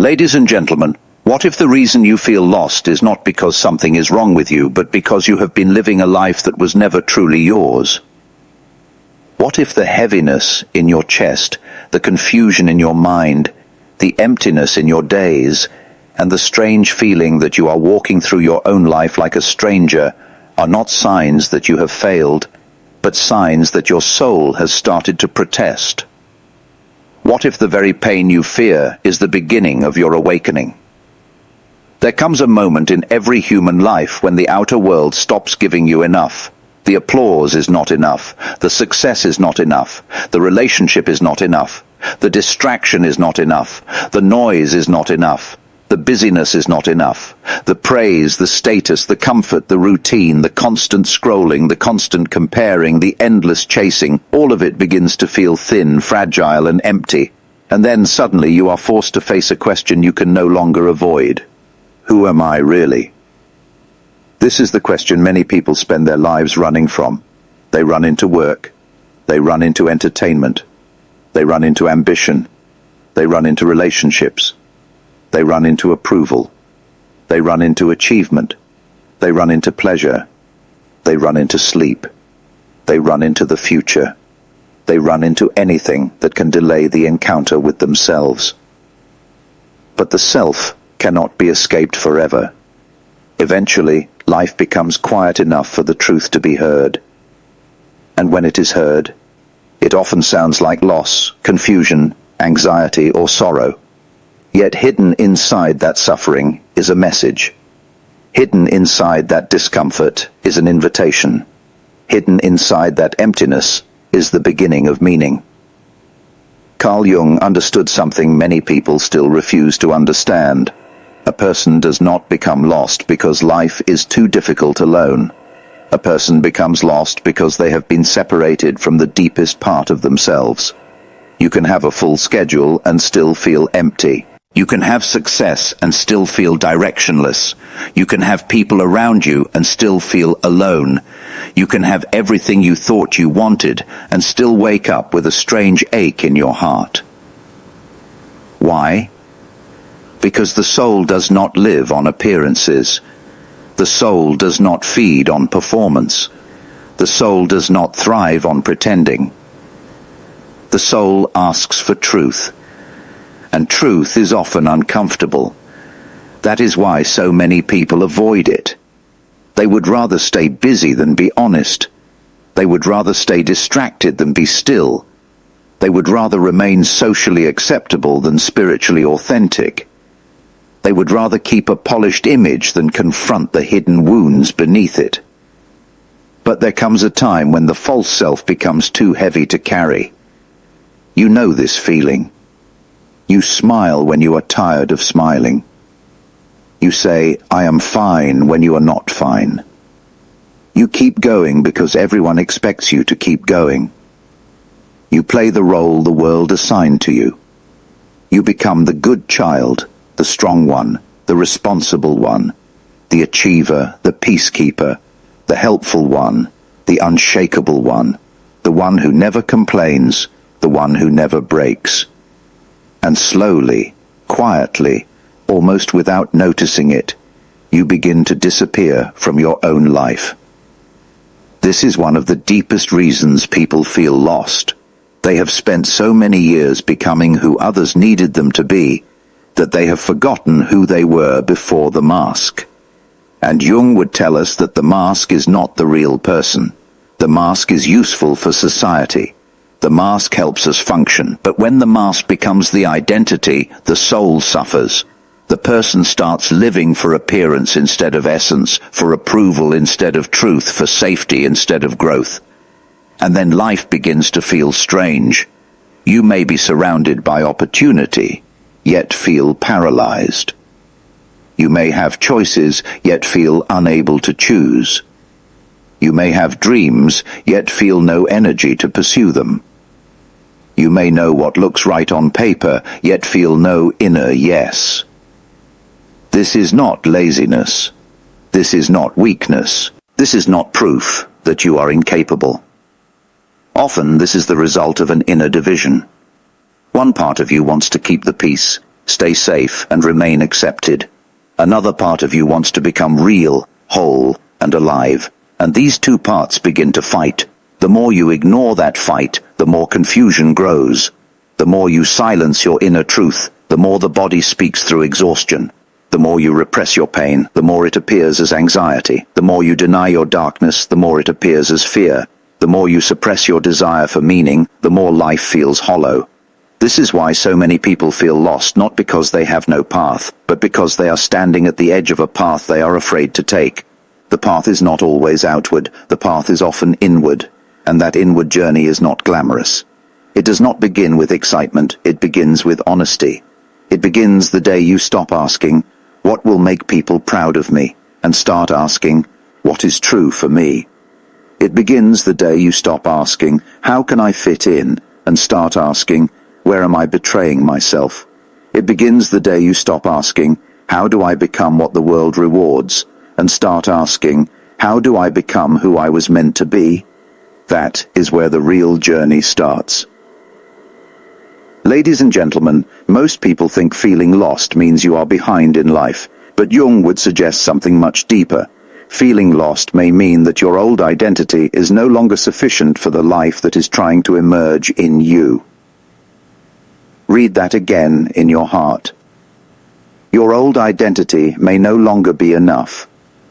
Ladies and gentlemen, what if the reason you feel lost is not because something is wrong with you, but because you have been living a life that was never truly yours? What if the heaviness in your chest, the confusion in your mind, the emptiness in your days, and the strange feeling that you are walking through your own life like a stranger are not signs that you have failed, but signs that your soul has started to protest? What if the very pain you fear is the beginning of your awakening? There comes a moment in every human life when the outer world stops giving you enough. The applause is not enough. The success is not enough. The relationship is not enough. The distraction is not enough. The noise is not enough. The busyness is not enough. The praise, the status, the comfort, the routine, the constant scrolling, the constant comparing, the endless chasing, all of it begins to feel thin, fragile, and empty. And then suddenly you are forced to face a question you can no longer avoid. Who am I really? This is the question many people spend their lives running from. They run into work. They run into entertainment. They run into ambition. They run into relationships. They run into approval. They run into achievement. They run into pleasure. They run into sleep. They run into the future. They run into anything that can delay the encounter with themselves. But the self cannot be escaped forever. Eventually, life becomes quiet enough for the truth to be heard. And when it is heard, it often sounds like loss, confusion, anxiety, or sorrow. Yet hidden inside that suffering is a message. Hidden inside that discomfort is an invitation. Hidden inside that emptiness is the beginning of meaning. Carl Jung understood something many people still refuse to understand. A person does not become lost because life is too difficult alone. A person becomes lost because they have been separated from the deepest part of themselves. You can have a full schedule and still feel empty. You can have success and still feel directionless. You can have people around you and still feel alone. You can have everything you thought you wanted and still wake up with a strange ache in your heart. Why? Because the soul does not live on appearances. The soul does not feed on performance. The soul does not thrive on pretending. The soul asks for truth. And truth is often uncomfortable. That is why so many people avoid it. They would rather stay busy than be honest. They would rather stay distracted than be still. They would rather remain socially acceptable than spiritually authentic. They would rather keep a polished image than confront the hidden wounds beneath it. But there comes a time when the false self becomes too heavy to carry. You know this feeling. You smile when you are tired of smiling. You say, "I am fine," when you are not fine. You keep going because everyone expects you to keep going. You play the role the world assigned to you. You become the good child, the strong one, the responsible one, the achiever, the peacekeeper, the helpful one, the unshakable one, the one who never complains, the one who never breaks. And slowly, quietly, almost without noticing it, you begin to disappear from your own life. This is one of the deepest reasons people feel lost. They have spent so many years becoming who others needed them to be, that they have forgotten who they were before the mask. And Jung would tell us that the mask is not the real person. The mask is useful for society. The mask helps us function, but when the mask becomes the identity, the soul suffers. The person starts living for appearance instead of essence, for approval instead of truth, for safety instead of growth. And then life begins to feel strange. You may be surrounded by opportunity, yet feel paralyzed. You may have choices, yet feel unable to choose. You may have dreams, yet feel no energy to pursue them. You may know what looks right on paper, yet feel no inner yes. This is not laziness. This is not weakness. This is not proof that you are incapable. Often this is the result of an inner division. One part of you wants to keep the peace. stay safe, and remain accepted. Another part of you wants to become real, whole, and alive, and these two parts begin to fight. The more you ignore that fight, the more confusion grows. The more you silence your inner truth, the more the body speaks through exhaustion. The more you repress your pain, the more it appears as anxiety. The more you deny your darkness, the more it appears as fear. The more you suppress your desire for meaning, the more life feels hollow. This is why so many people feel lost, not because they have no path, but because they are standing at the edge of a path they are afraid to take. The path is not always outward, the path is often inward, and that inward journey is not glamorous. It does not begin with excitement, it begins with honesty. It begins the day you stop asking, "What will make people proud of me?" and start asking, "What is true for me?" It begins the day you stop asking, "How can I fit in?" and start asking, "Where am I betraying myself?" It begins the day you stop asking, "How do I become what the world rewards?" and start asking, "How do I become who I was meant to be?" That is where the real journey starts. Ladies and gentlemen, most people think feeling lost means you are behind in life, but Jung would suggest something much deeper. Feeling lost may mean that your old identity is no longer sufficient for the life that is trying to emerge in you. Read that again in your heart. Your old identity may no longer be enough.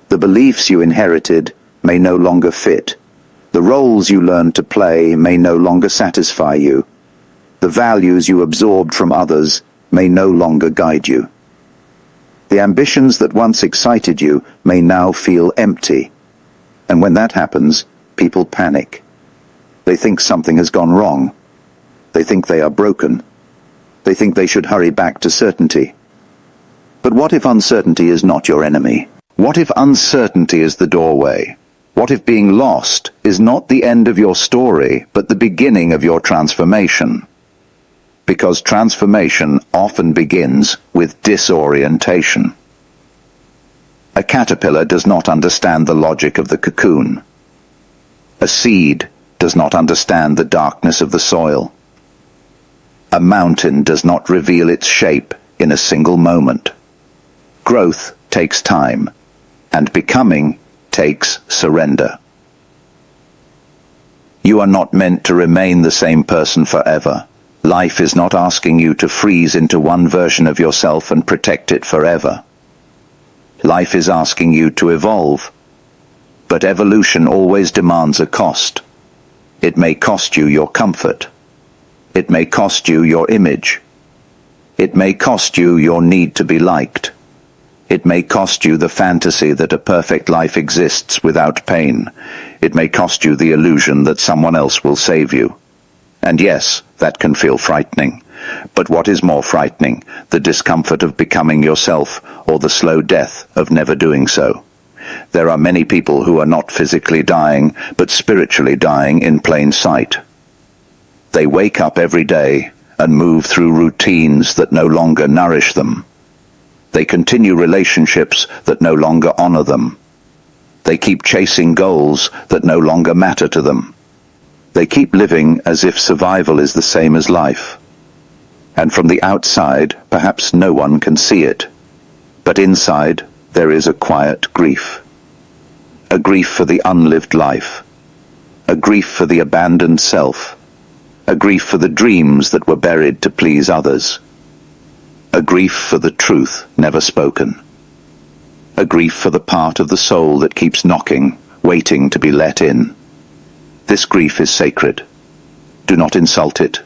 The beliefs you inherited may no longer fit. The roles you learned to play may no longer satisfy you. The values you absorbed from others may no longer guide you. The ambitions that once excited you may now feel empty. And when that happens, people panic. They think something has gone wrong. They think they are broken. They think they should hurry back to certainty. But what if uncertainty is not your enemy? What if uncertainty is the doorway? What if being lost is not the end of your story, but the beginning of your transformation? Because transformation often begins with disorientation. A caterpillar does not understand the logic of the cocoon. A seed does not understand the darkness of the soil. A mountain does not reveal its shape in a single moment. Growth takes time, and becoming takes surrender. You are not meant to remain the same person forever. Life is not asking you to freeze into one version of yourself and protect it forever. Life is asking you to evolve. But evolution always demands a cost. It may cost you your comfort. It may cost you your image. It may cost you your need to be liked. It may cost you the fantasy that a perfect life exists without pain. It may cost you the illusion that someone else will save you. And yes, that can feel frightening. But what is more frightening, the discomfort of becoming yourself or the slow death of never doing so? There are many people who are not physically dying, but spiritually dying in plain sight. They wake up every day and move through routines that no longer nourish them. They continue relationships that no longer honor them. They keep chasing goals that no longer matter to them. They keep living as if survival is the same as life. And from the outside, perhaps no one can see it. But inside, there is a quiet grief. A grief for the unlived life. A grief for the abandoned self. A grief for the dreams that were buried to please others. A grief for the truth never spoken. A grief for the part of the soul that keeps knocking, waiting to be let in. This grief is sacred. Do not insult it.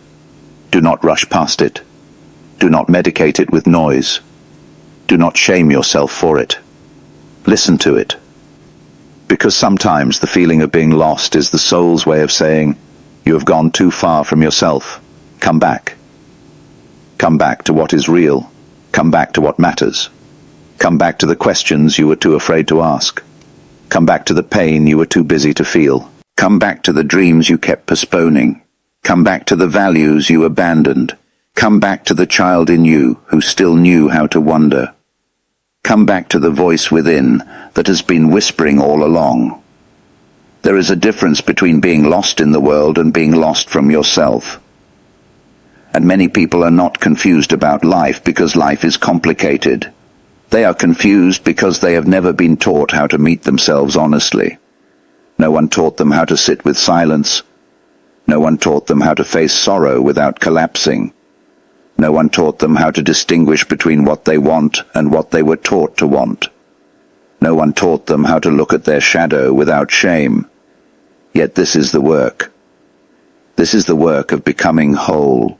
Do not rush past it. Do not medicate it with noise. Do not shame yourself for it. Listen to it. Because sometimes the feeling of being lost is the soul's way of saying, you have gone too far from yourself. Come back. Come back to what is real. Come back to what matters. Come back to the questions you were too afraid to ask. Come back to the pain you were too busy to feel. Come back to the dreams you kept postponing. Come back to the values you abandoned. Come back to the child in you who still knew how to wonder. Come back to the voice within that has been whispering all along. There is a difference between being lost in the world and being lost from yourself. And many people are not confused about life because life is complicated. They are confused because they have never been taught how to meet themselves honestly. No one taught them how to sit with silence. No one taught them how to face sorrow without collapsing. No one taught them how to distinguish between what they want and what they were taught to want. No one taught them how to look at their shadow without shame. Yet this is the work. This is the work of becoming whole.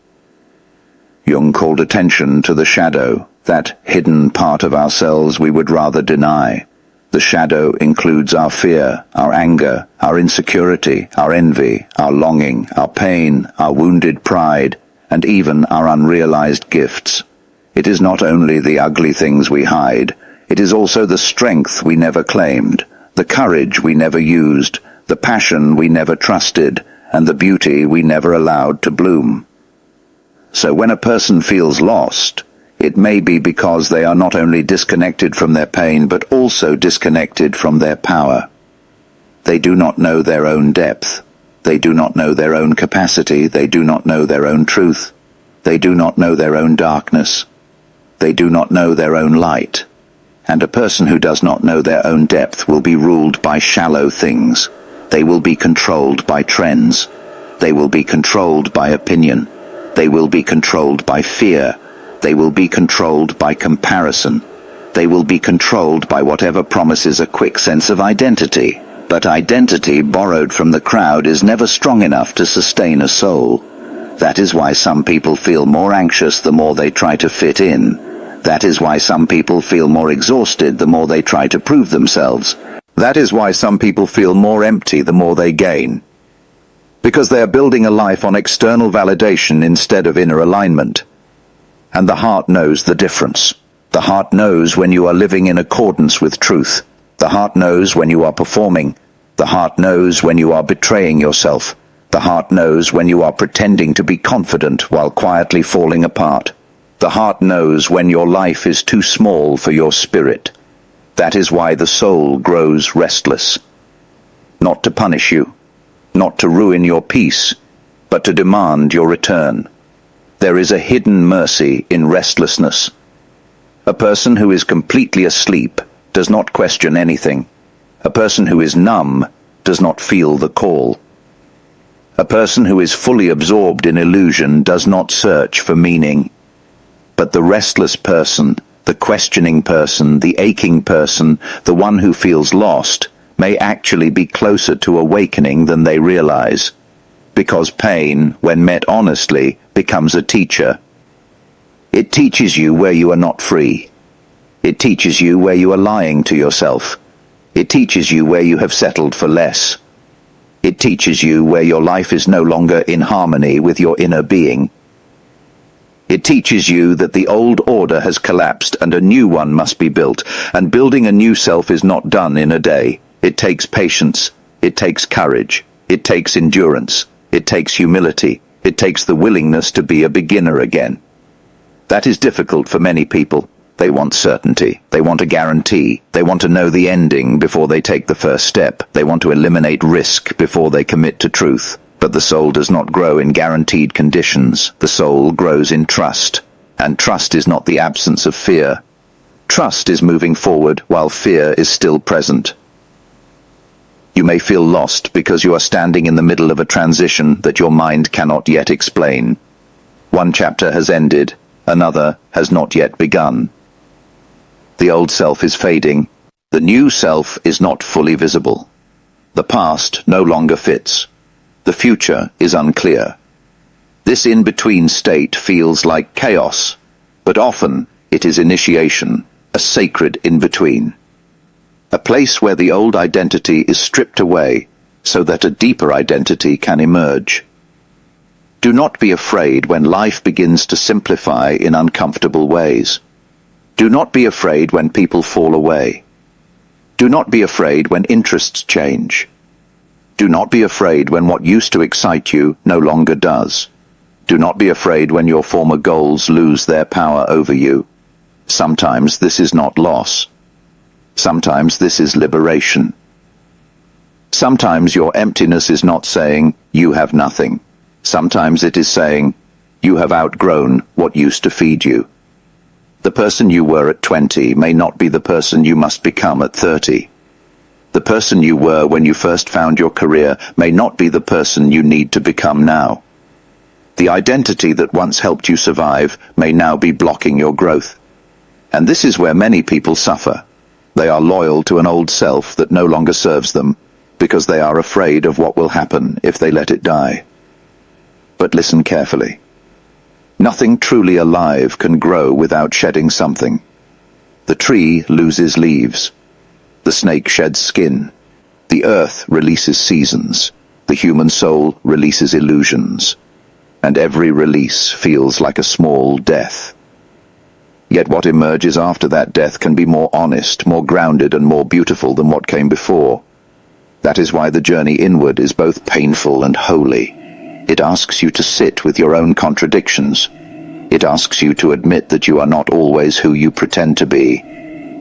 Jung called attention to the shadow, that hidden part of ourselves we would rather deny. The shadow includes our fear, our anger, our insecurity, our envy, our longing, our pain, our wounded pride, and even our unrealized gifts. It is not only the ugly things we hide, it is also the strength we never claimed, the courage we never used, the passion we never trusted, and the beauty we never allowed to bloom. So when a person feels lost, it may be because they are not only disconnected from their pain, but also disconnected from their power. They do not know their own depth. They do not know their own capacity. They do not know their own truth. They do not know their own darkness. They do not know their own light. And a person who does not know their own depth will be ruled by shallow things. They will be controlled by trends. They will be controlled by opinion. They will be controlled by fear. They will be controlled by comparison. They will be controlled by whatever promises a quick sense of identity. But identity borrowed from the crowd is never strong enough to sustain a soul. That is why some people feel more anxious the more they try to fit in. That is why some people feel more exhausted the more they try to prove themselves. That is why some people feel more empty the more they gain. Because they are building a life on external validation instead of inner alignment. And the heart knows the difference. The heart knows when you are living in accordance with truth. The heart knows when you are performing. The heart knows when you are betraying yourself. The heart knows when you are pretending to be confident while quietly falling apart. The heart knows when your life is too small for your spirit. That is why the soul grows restless. Not to punish you, not to ruin your peace, but to demand your return. There is a hidden mercy in restlessness. A person who is completely asleep does not question anything. A person who is numb does not feel the call. A person who is fully absorbed in illusion does not search for meaning. But the restless person, the questioning person, the aching person, the one who feels lost, may actually be closer to awakening than they realize. Because pain, when met honestly, becomes a teacher. It teaches you where you are not free. It teaches you where you are lying to yourself. It teaches you where you have settled for less. It teaches you where your life is no longer in harmony with your inner being. It teaches you that the old order has collapsed and a new one must be built, and building a new self is not done in a day. It takes patience. It takes courage. It takes endurance. It takes humility. It takes the willingness to be a beginner again. That is difficult for many people. They want certainty. They want a guarantee. They want to know the ending before they take the first step. They want to eliminate risk before they commit to truth. But the soul does not grow in guaranteed conditions. The soul grows in trust. And trust is not the absence of fear. Trust is moving forward while fear is still present. You may feel lost because you are standing in the middle of a transition that your mind cannot yet explain. One chapter has ended, another has not yet begun. The old self is fading. The new self is not fully visible. The past no longer fits. The future is unclear. This in-between state feels like chaos, but often it is initiation, a sacred in-between. A place where the old identity is stripped away so that a deeper identity can emerge. Do not be afraid when life begins to simplify in uncomfortable ways. Do not be afraid when people fall away. Do not be afraid when interests change. Do not be afraid when what used to excite you no longer does. Do not be afraid when your former goals lose their power over you. Sometimes this is not loss. Sometimes this is liberation. Sometimes your emptiness is not saying, you have nothing. Sometimes it is saying, You have outgrown what used to feed you. The person you were at 20 may not be the person you must become at 30. The person you were when you first found your career may not be the person you need to become now. The identity that once helped you survive may now be blocking your growth. And this is where many people suffer. They are loyal to an old self that no longer serves them, because they are afraid of what will happen if they let it die. But listen carefully. Nothing truly alive can grow without shedding something. The tree loses leaves. The snake sheds skin. The earth releases seasons. The human soul releases illusions. And every release feels like a small death. Yet what emerges after that death can be more honest, more grounded, and more beautiful than what came before. That is why the journey inward is both painful and holy. It asks you to sit with your own contradictions. It asks you to admit that you are not always who you pretend to be.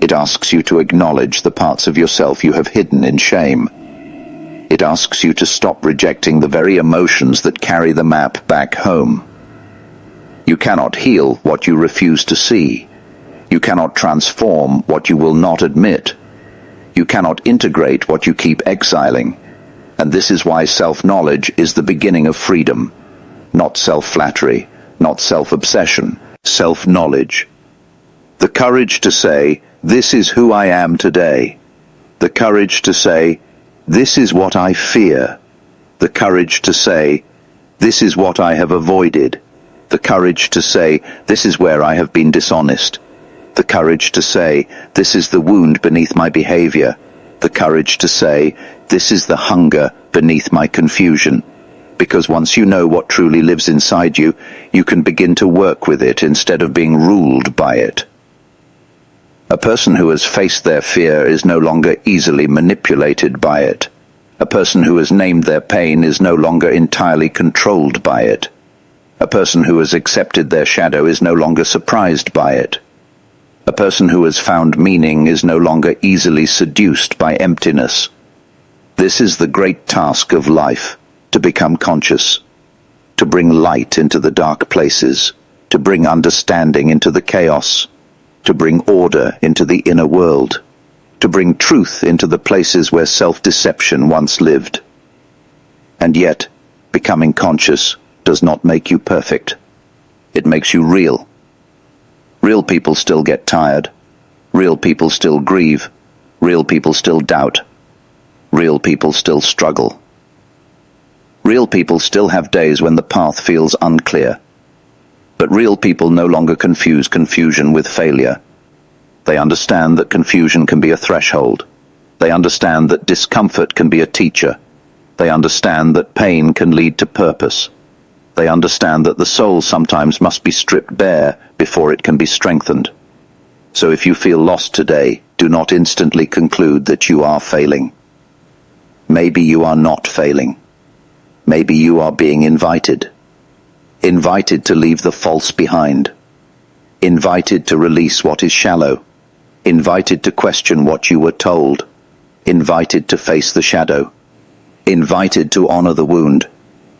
It asks you to acknowledge the parts of yourself you have hidden in shame. It asks you to stop rejecting the very emotions that carry the map back home. You cannot heal what you refuse to see. You cannot transform what you will not admit. You cannot integrate what you keep exiling. And this is why self-knowledge is the beginning of freedom. Not self-flattery, not self-obsession, self-knowledge. The courage to say, "This is who I am today." The courage to say, "This is what I fear." The courage to say, "This is what I have avoided." The courage to say, "This is where I have been dishonest." The courage to say, "This is the wound beneath my behavior." The courage to say, "This is the hunger beneath my confusion." Because once you know what truly lives inside you, you can begin to work with it instead of being ruled by it. A person who has faced their fear is no longer easily manipulated by it. A person who has named their pain is no longer entirely controlled by it. A person who has accepted their shadow is no longer surprised by it. A person who has found meaning is no longer easily seduced by emptiness. This is the great task of life, to become conscious, to bring light into the dark places, to bring understanding into the chaos, to bring order into the inner world, to bring truth into the places where self-deception once lived. And yet, becoming conscious does not make you perfect. It makes you real. Real people still get tired. Real people still grieve. Real people still doubt. Real people still struggle. Real people still have days when the path feels unclear. But real people no longer confuse confusion with failure. They understand that confusion can be a threshold. They understand that discomfort can be a teacher. They understand that pain can lead to purpose. They understand that the soul sometimes must be stripped bare before it can be strengthened. So if you feel lost today, do not instantly conclude that you are failing. Maybe you are not failing. Maybe you are being invited. Invited to leave the false behind. Invited to release what is shallow. Invited to question what you were told. Invited to face the shadow. Invited to honor the wound.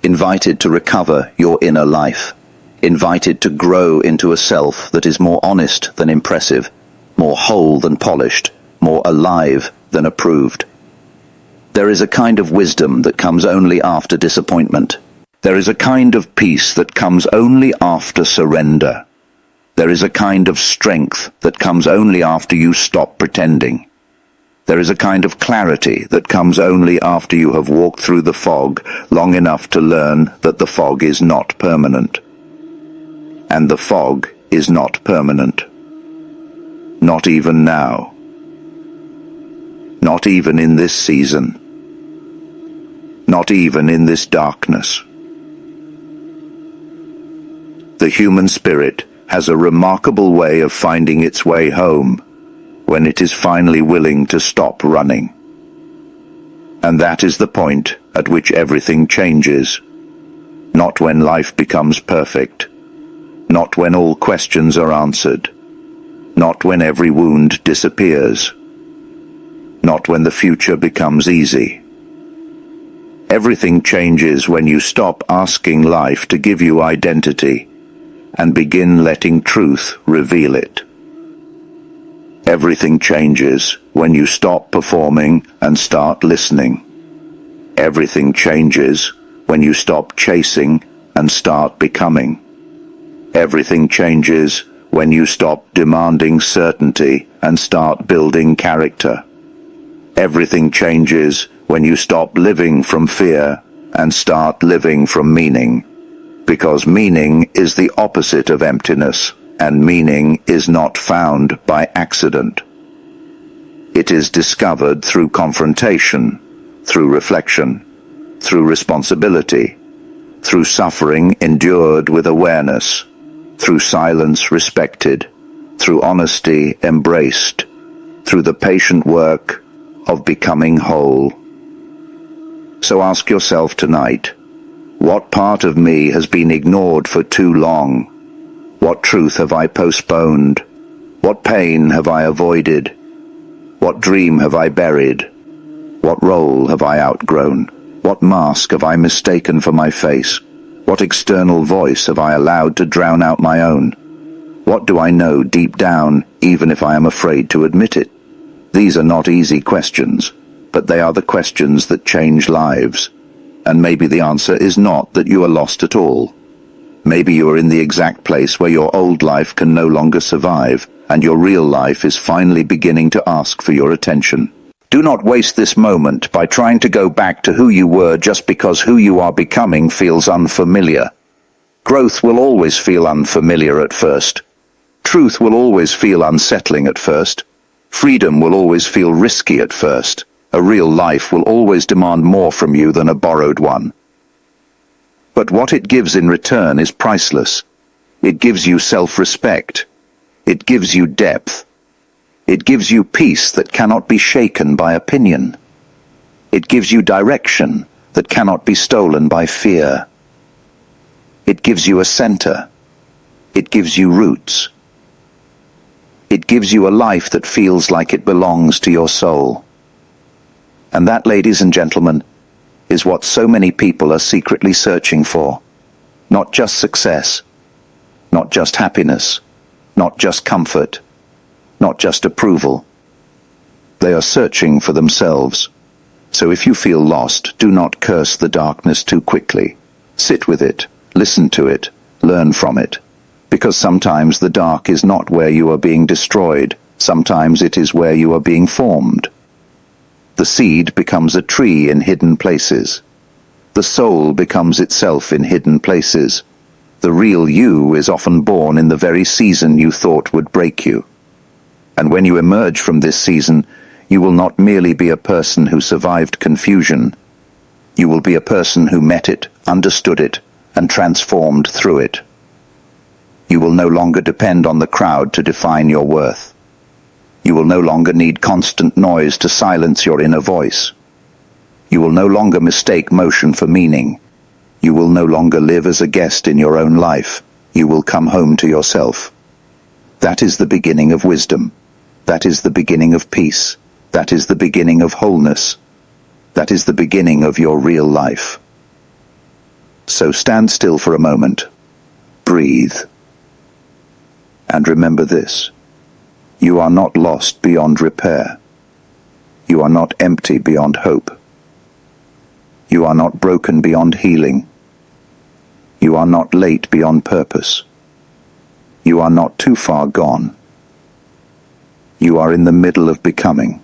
Invited to recover your inner life. Invited to grow into a self that is more honest than impressive, more whole than polished, more alive than approved. There is a kind of wisdom that comes only after disappointment. There is a kind of peace that comes only after surrender. There is a kind of strength that comes only after you stop pretending. There is a kind of clarity that comes only after you have walked through the fog long enough to learn that the fog is not permanent. And the fog is not permanent. Not even now. Not even in this season. Not even in this darkness. The human spirit has a remarkable way of finding its way home when it is finally willing to stop running. And that is the point at which everything changes. Not when life becomes perfect. Not when all questions are answered. Not when every wound disappears. Not when the future becomes easy. Everything changes when you stop asking life to give you identity and begin letting truth reveal it. Everything changes when you stop performing and start listening. Everything changes when you stop chasing and start becoming. Everything changes when you stop demanding certainty and start building character. Everything changes when you stop living from fear and start living from meaning. Because meaning is the opposite of emptiness, and meaning is not found by accident. It is discovered through confrontation, through reflection, through responsibility, through suffering endured with awareness, through silence respected, through honesty embraced, through the patient work of becoming whole. So ask yourself tonight, what part of me has been ignored for too long? What truth have I postponed? What pain have I avoided? What dream have I buried? What role have I outgrown? What mask have I mistaken for my face? What external voice have I allowed to drown out my own? What do I know deep down, even if I am afraid to admit it? These are not easy questions, but they are the questions that change lives. And maybe the answer is not that you are lost at all. Maybe you are in the exact place where your old life can no longer survive, and your real life is finally beginning to ask for your attention. Do not waste this moment by trying to go back to who you were just because who you are becoming feels unfamiliar. Growth will always feel unfamiliar at first. Truth will always feel unsettling at first. Freedom will always feel risky at first. A real life will always demand more from you than a borrowed one. But what it gives in return is priceless. It gives you self-respect. It gives you depth. It gives you peace that cannot be shaken by opinion. It gives you direction that cannot be stolen by fear. It gives you a center. It gives you roots. It gives you a life that feels like it belongs to your soul. And that, ladies and gentlemen, is what so many people are secretly searching for. Not just success, not just happiness, not just comfort, not just approval. They are searching for themselves. So if you feel lost, do not curse the darkness too quickly. Sit with it, listen to it, learn from it. Because sometimes the dark is not where you are being destroyed, sometimes it is where you are being formed. The seed becomes a tree in hidden places. The soul becomes itself in hidden places. The real you is often born in the very season you thought would break you. And when you emerge from this season, you will not merely be a person who survived confusion. You will be a person who met it, understood it, and transformed through it. You will no longer depend on the crowd to define your worth. You will no longer need constant noise to silence your inner voice. You will no longer mistake motion for meaning. You will no longer live as a guest in your own life. You will come home to yourself. That is the beginning of wisdom. That is the beginning of peace. That is the beginning of wholeness. That is the beginning of your real life. So stand still for a moment. Breathe. And remember this. You are not lost beyond repair. You are not empty beyond hope. You are not broken beyond healing. You are not late beyond purpose. You are not too far gone. You are in the middle of becoming.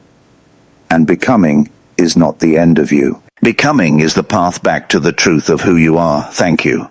And becoming is not the end of you. Becoming is the path back to the truth of who you are. Thank you.